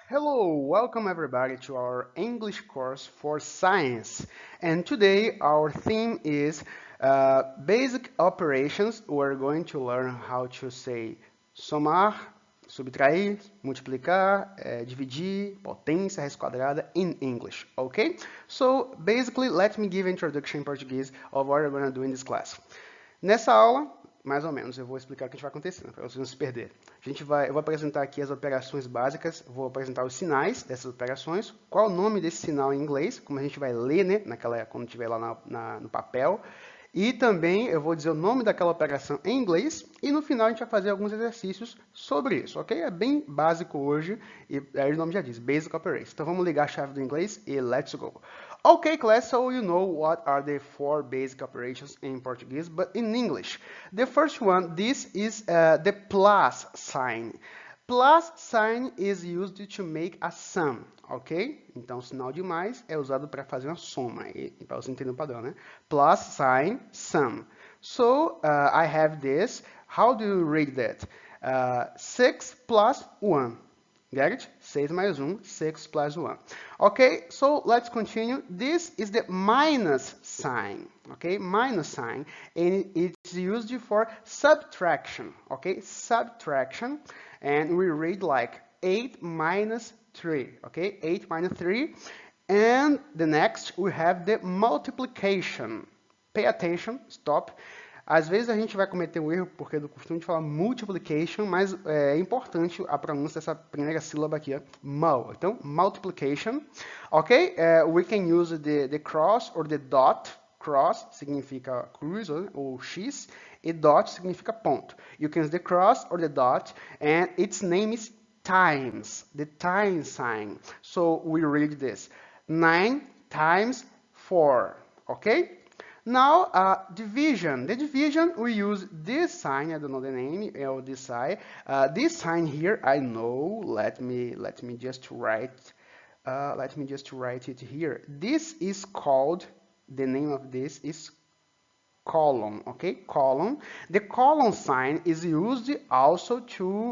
Hello, welcome everybody to our English course for science. And today our theme is basic operations. We're going to learn how to say somar, subtrair, multiplicar, dividir, potência, raiz quadrada in English, okay? So basically, let me give an introduction in Portuguese of what we're going to do in this class. Nessa aula, mais ou menos, eu vou explicar o que vai acontecer, para vocês não se perderem. Eu vou apresentar aqui as operações básicas, vou apresentar os sinais dessas operações, qual o nome desse sinal em inglês, como a gente vai ler, né, quando estiver lá no papel, e também eu vou dizer o nome daquela operação em inglês, e no final a gente vai fazer alguns exercícios sobre isso, ok? É bem básico hoje, e aí o nome já diz, Basic Operations. Então vamos ligar a chave do inglês e let's go! Okay, class, so you know what are the 4 basic operations in Portuguese, but in English. The first one, this is the plus sign. Plus sign is used to make a sum, ok? Então, o sinal de mais é usado para fazer uma soma, para você entender o padrão, né? Plus sign, sum. So, I have this. How do you read that? 6 plus 1. Get it? 6 mais 1, 6 plus 1. Okay, so let's continue. This is the minus sign, okay? Minus sign, and it's used for subtraction, okay? Subtraction, and we read like 8 minus 3, okay? 8 minus 3, and the next we have the multiplication. Pay attention, stop. Às vezes a gente vai cometer um erro porque é do costume de falar multiplication, mas é importante a pronúncia dessa primeira sílaba aqui, mul. Então, multiplication, ok? We can use the cross or the dot. Cross significa cruz ou X, e dot significa ponto. You can use the cross or the dot, and its name is times, the time sign. So we read this, 9 times 4, okay? Now, division. The division, we use this sign. I don't know the name of this sign. This sign here, I know. Let me just write. Let me just write it here. This is called. The name of this is column. Okay, column. The column sign is used also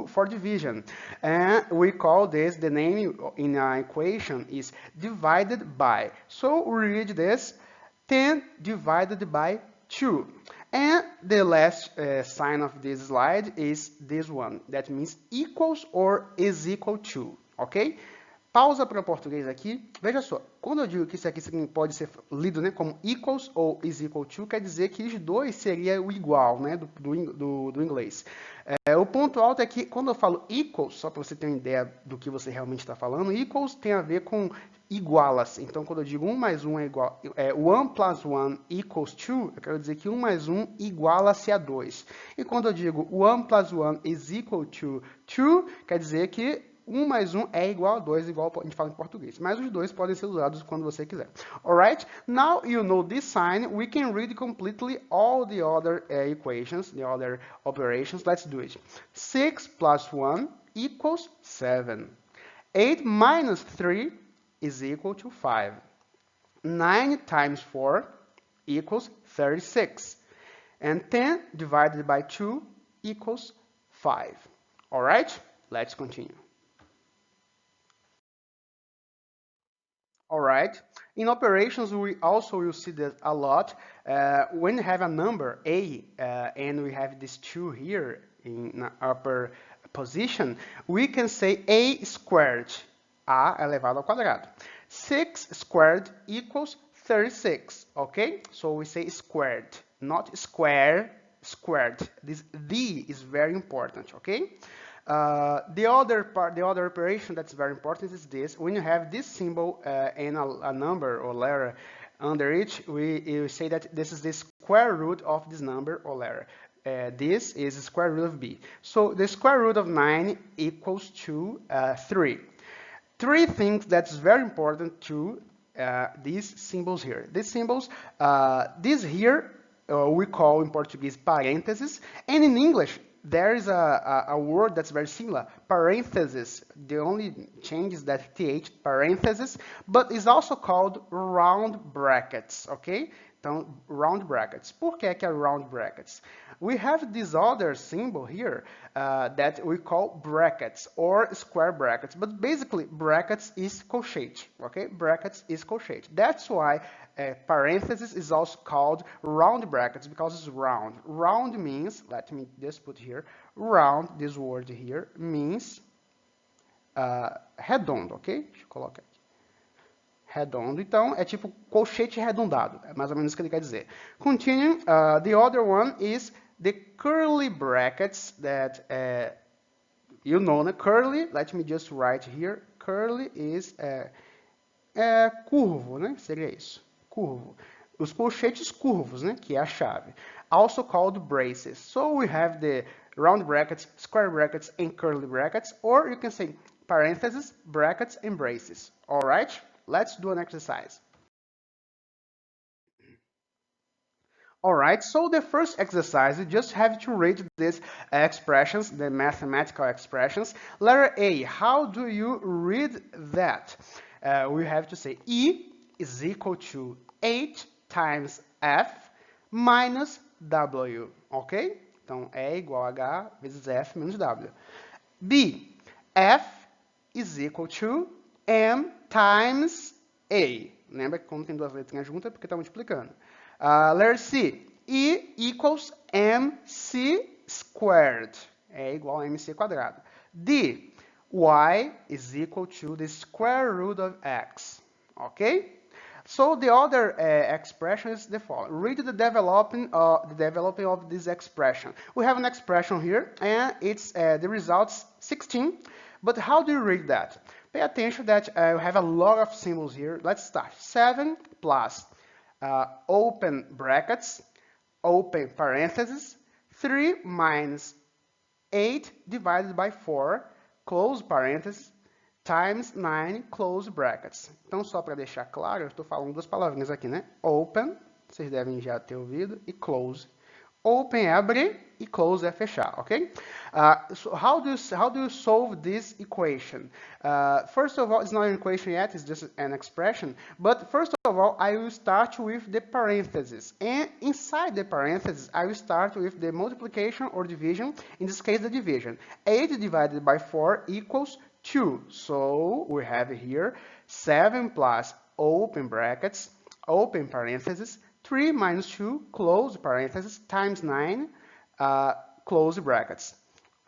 for division, and we call this. The name in our equation is divided by. So we read this. 10 divided by 2. And the last sign of this slide is this one. That means equals or is equal to. Ok? Pausa para o português aqui. Veja só, quando eu digo que isso aqui pode ser lido, né, como equals ou is equal to, quer dizer que os dois seria o igual, né, do inglês. O ponto alto é que quando eu falo equals, só para você ter uma ideia do que você realmente está falando, equals tem a ver com igualas. Então, quando eu digo 1 mais 1 é igual, 1 plus 1 equals 2, eu quero dizer que 1 mais 1 iguala-se a 2. E quando eu digo 1 plus 1 is equal to 2, quer dizer que 1 mais 1 é igual a 2, igual a gente fala em português. Mas os dois podem ser usados quando você quiser. Alright? Now you know this sign. We can read completely all the other equations, the other operations. Let's do it. 6 plus 1 equals 7. 8 minus 3 is equal to 5. 9 times 4 equals 36. And 10 divided by 2 equals 5. Alright? Let's continue. Alright, in operations we also will see that a lot. When you have a number a and we have this 2 here in the upper position, we can say a squared, a elevado ao quadrado. 6 squared equals 36, okay? So we say squared, not square, squared. This the is very important, okay? The other operation that's very important is this. When you have this symbol and a number or letter under it, we say that this is the square root of this number or letter. This is the square root of b. So the square root of 9 equals to 3. 3 things that's very important to these symbols here. These symbols, this here we call in Portuguese parentheses, and in English there is a word that's very similar, parenthesis. The only change is that th, parenthesis, but is also called round brackets, okay? Então, round brackets. Por que é round brackets? We have this other symbol here that we call brackets or square brackets. But basically, brackets is colchete, okay? Brackets is colchete. That's why parenthesis is also called round brackets, because it's round. Round means, let me just put here, round, this word here, means redondo, ok? Deixa eu colocar aqui. Redondo, então é tipo colchete arredondado, é mais ou menos isso que ele quer dizer. Continuing, the other one is the curly brackets that you know, né? Curly, let me just write here, curly is curvo, né? Seria isso, curvo. Os colchetes curvos, né? Que é a chave. Also called braces. So we have the round brackets, square brackets, and curly brackets, or you can say parentheses, brackets, and braces. All right? Let's do an exercise. All right, so the first exercise, you just have to read these expressions, the mathematical expressions. Letter A, how do you read that? We have to say E is equal to 8 times F minus W, ok? Então, E igual a H vezes F menos W. B, F is equal to M times A. Lembra que quando tem duas letrinhas juntas é porque está multiplicando. Letter C, E equals MC squared. É igual a MC quadrado. D, Y is equal to the square root of X. Okay? So the other expression is the following. Read the developing of this expression. We have an expression here, and it's the results 16. But how do you read that? Pay attention that you have a lot of symbols here. Let's start. 7 plus open brackets, open parentheses, 3 minus 8 divided by 4, close parentheses, times 9, close brackets. Então, só para deixar claro, eu estou falando duas palavrinhas aqui, né? Open, vocês devem já ter ouvido, e close. Open é abrir e close é fechar, ok? So how do you solve this equation? First of all, it's not an equation yet, it's just an expression. But first of all, I will start with the parentheses. And inside the parentheses, I will start with the multiplication or division. In this case, the division. 8 divided by 4 equals 2. So we have here 7 plus open brackets, open parentheses, 3 minus 2, close parentheses, times 9, close brackets.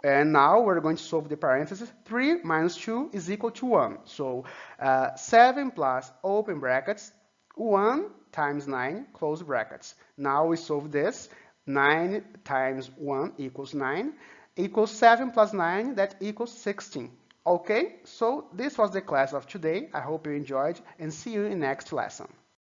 And now we're going to solve the parentheses. 3 minus 2 is equal to 1. So 7 plus open brackets, 1 times 9, close brackets. Now we solve this. 9 times 1 equals 9, equals 7 plus 9, that equals 16. Okay, so this was the class of today. I hope you enjoyed, and see you in the next lesson.